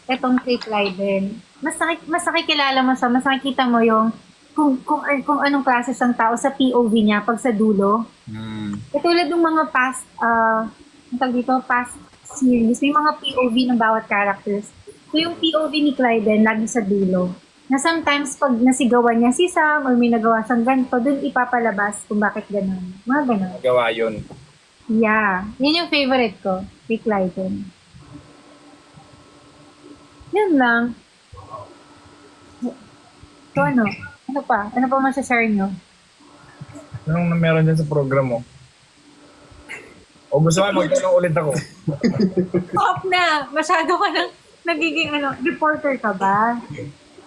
etong kay Clyden, mas nakikilala mo siya, mas nakikita mo yung kung anong klase ng tao sa POV niya pag sa dulo. Katulad ng mga past, ang tawag dito, past series, may mga POV ng bawat characters. So yung POV ni Clyden, lagi sa dulo. Na sometimes pag nasigawan niya si Sam or may nagawa siyang ganito, dun ipapalabas kung bakit ganun. Mga ganun. Gawa yun. Yeah. Yun yung favorite ko, kay Clyden. Yun lang. So ano? Ano pa? Ano pa masashare nyo? Anong meron dyan sa program mo? O gusto mo, magtanong ulit ako. Stop na! Masyado ka nang nagiging reporter ka ba?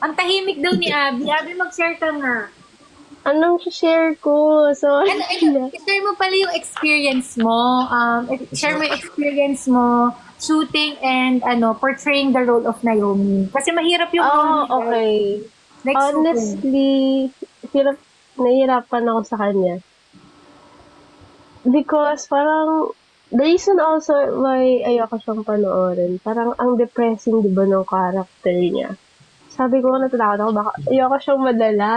Ang tahimik daw ni Abby. Abby, mag-share ka nga. Anong share ko? So, Share mo pala yung experience mo. Share mo yung experience mo shooting and portraying the role of Naomi. Kasi mahirap yung role. okay. Like shooting. Honestly, nahihirapan ako sa kanya. Because parang, the reason also why ayoko siyang panoorin, parang ang depressing, di ba, ng character niya. Sabi ko, natatakot ako, baka ayoko siyang madala.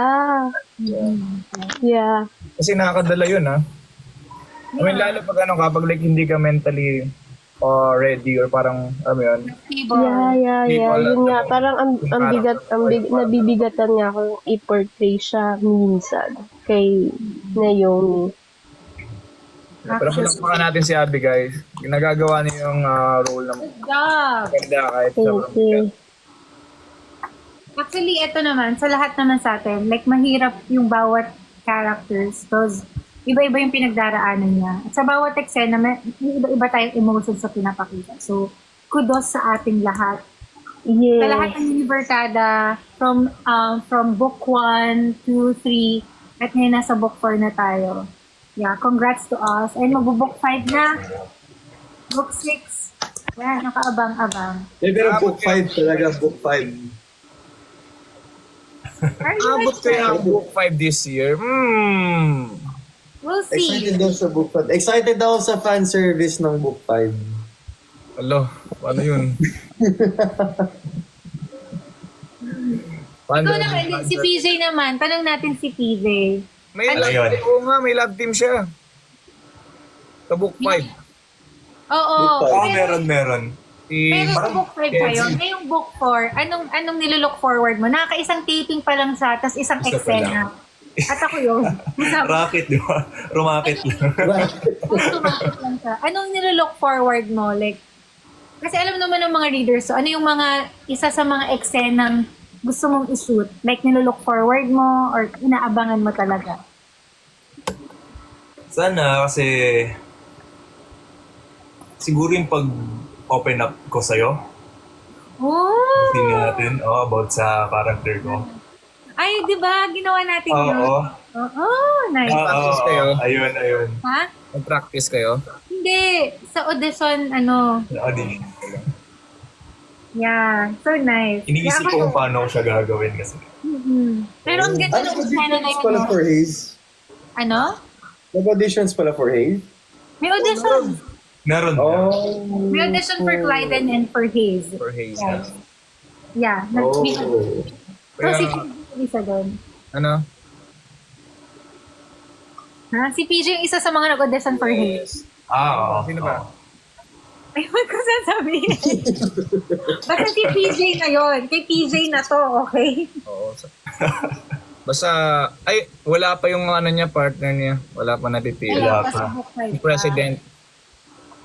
Yeah. Kasi nakakadala yun, ha? I mean, lalo pag kapag like hindi ka mentally ready or parang, yun. Yeah. Yun nga, parang nabibigatan nga akong i-portray siya minsan kay Naomi. Pero palakpakan natin si Abby, guys. Nagagawa niya yung role na Good job! maganda kahit Thank you. Actually, ito naman, sa lahat naman sa atin, like mahirap yung bawat characters because iba-iba yung pinagdaraanan niya. At sa bawat eksena, may iba-iba tayong emotions sa pinapakita. So, kudos sa ating lahat. Yes. Sa lahat ng Univertada, from book 1, 2, 3, at ngayon nasa book 4 na tayo. Yeah, congrats to us. And magbo-book 5 na. Book 6. Yan, nakaabang-abang. Pero book 5 talaga, book 5. Abot kaya ang book 5 this year? We'll see. Excited daw sa book 5. Excited daw sa fan service ng book 5. Alo, paano yun? Ito naman, si PJ naman. Tanong natin si PJ. May love team siya. Sa book 5. Oo. Book five. Meron. Pero sa book 5 kayo, ngayong book 4, anong nilulook forward mo? Nakaka-isang taping pa lang siya, tapos isang Isa pa eksena. At ako yun. Rocket, di ba? Rocket lang. Automatic lang siya. Anong nilulook forward mo? Like, kasi alam naman ng mga readers, so ano yung mga, isa sa mga eksenang gusto mong i-shoot? Like, nilulook forward mo or inaabangan mo talaga? Sana kasi siguro yung pag-open up ko sa'yo. Oh! Hindi natin about sa character ko. Ay, di ba? Ginawa natin yun. Oo, nice. Practice kayo? Ayun. Ha? Mag-practice kayo? Hindi. Sa audition, Audition. yeah. So nice. Iniisip ko kung paano siya gagawin kasi. Pero ang ganda ng eksena na Nag-auditions pala yun. for Haze? Ano? Nag-auditions pala for Haze? May audition. Meron na. May audition for Clyden and for Haze. For Haze. Yeah. Oh. So, si PJ isa doon. Ano? Ha? Si PJ yung isa sa mga nag-audition for Haze. Oo. Sino ba? Ayun ko sasabihin. Basta si PJ na yun. Kay PJ na to, okay? Oo. Basta, wala pa yung niya, partner niya. Wala pa natitira. Wala Wala pa. sa book five Yung pa. president.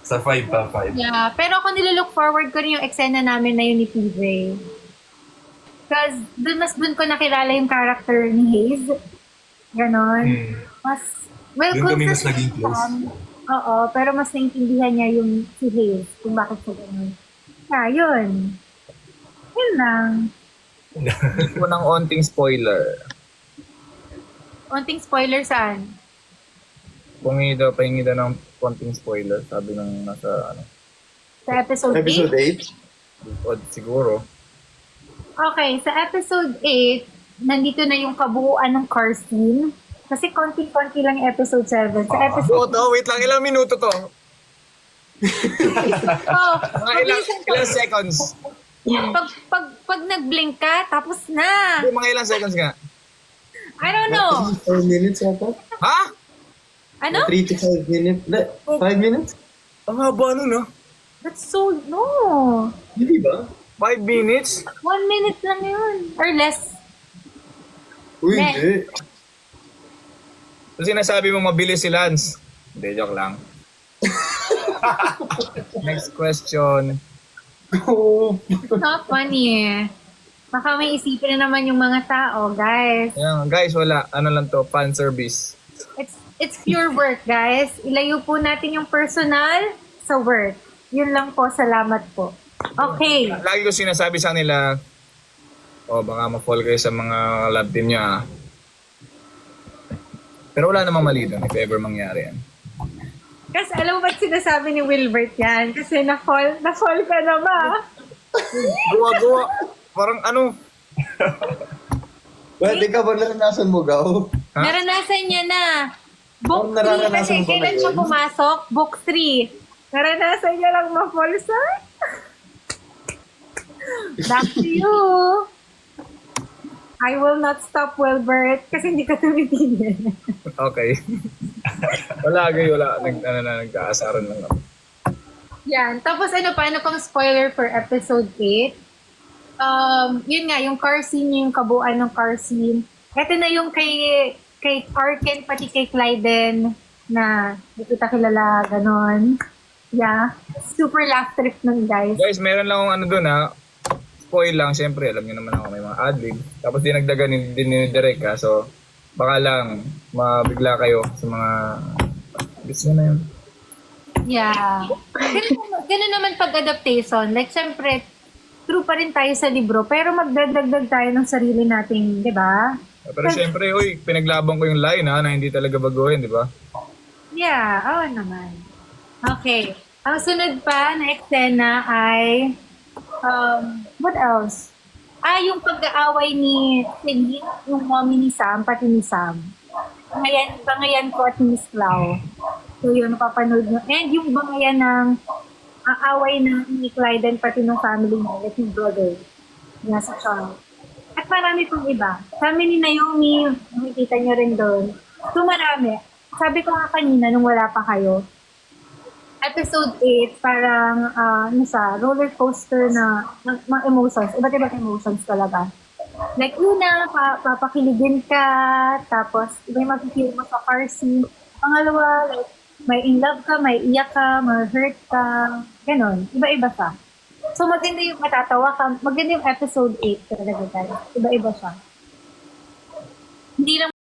Sa 5 pa, 5. Yeah, pero ako nilulook forward ko rin yung eksena namin na yun ni PJ. Because dun ko nakilala yung character ni Haze. Ganon. Dun kami mas naging close. Oo, pero mas naintindihan niya yung si Haze kung bakit siya ganon. Yeah, yun. Yun lang. Ito ng onting spoiler. Onting spoiler saan? Pahingi daw ng konting spoiler. Sabi ng nasa, Sa episode 8? Episode 8? siguro. Okay, sa episode 8, nandito na yung kabuuan ng car scene. Kasi konti-konti lang yung episode 7. Sa episode Wait lang. Ilang minuto to? Oh, Mga ilang seconds? Pag nag-blink ka, tapos na. Hindi, mga ilang seconds nga. I don't know. 4 minutes yata? Ha? Ano? 3 to 5 minutes? 5 minutes? Ang haba nun, ah. That's so, no. Hindi ba? 5 minutes? 1 minute lang yun. Or less. Uy, Ne. hindi. So sinasabi mo mabilis si Lance. Hindi, joke lang. Next question. Oh. It's not funny eh. Baka may isipin na naman yung mga tao, guys. Ayan, guys, wala. Ano lang to, fan service. It's pure work, guys. Ilayo po natin yung personal sa work. Yun lang po. Salamat po. Okay. Lagi ko sinasabi sa kanila, baka ma-fall kayo sa mga lab team niya. Pero wala namang mali doon if ever mangyari yan. Kasi alam mo ba't sinasabi ni Wilbert yan? Kasi na-fall ka na ba? Gawa. Parang ano? Pwede ka ba naranasan mo, Gaw? Ha? Naranasan niya na. Book 3 Oh, nararanasan kasi mo ba kailan ngayon? siya pumasok? Book 3. Naranasan niya lang ma-fall, sir. Back to you. I will not stop, Wilbert, kasi hindi ka tumitigil. Okay. Wala. Nagkaasaran lang ako. Yan. Tapos ano pang spoiler for episode 8? Yun nga, yung car scene, yung kabuuan ng car scene. Ito na yung kay Arken, pati kay Clyden, na hindi kita kilala, ganon. Yeah. Super laugh trip nun, guys. Guys, meron lang akong ano doon, ha. Spoil lang, syempre, alam niyo naman ako may mga adlib. Tapos dinagdagan din ni Derek, ha. So, baka lang mabigla kayo sa mga gusto na yun. Yeah. Ganun naman pag-adaptation. Like, syempre, true pa rin tayo sa libro, pero magdagdag tayo ng sarili nating, di ba? Pero syempre, pinaglaban ko yung line, ha, na hindi talaga baguhin, di ba? Yeah, oo naman. Okay. Ang sunod pa na eksena ay, what else? Yung pag-aaway ni Celine, yung mommy ni Sam, pati ni Sam. Bangayan ko at Miss Clau. So yun, napapanood nyo. And yung bangayan ng aaway na ni Clyden pati ng family niya, like yung brother niya sa Charles. At marami pang iba. Kami ni Naomi, makikita niyo rin doon. So marami. Sabi ko nga kanina nung wala pa kayo, episode 8, parang roller coaster na mga emotions. Iba't ibang emotions talaga. Like, una, papakiligin ka, tapos iba yung mapifeel mo sa car scene. Pangalawa, like, may in love ka, may iyak ka, may hurt ka, ganon. Iba-iba siya. So, maganda yung matatawa ka. Maganda yung episode 8 talaga, guys. Iba-iba siya.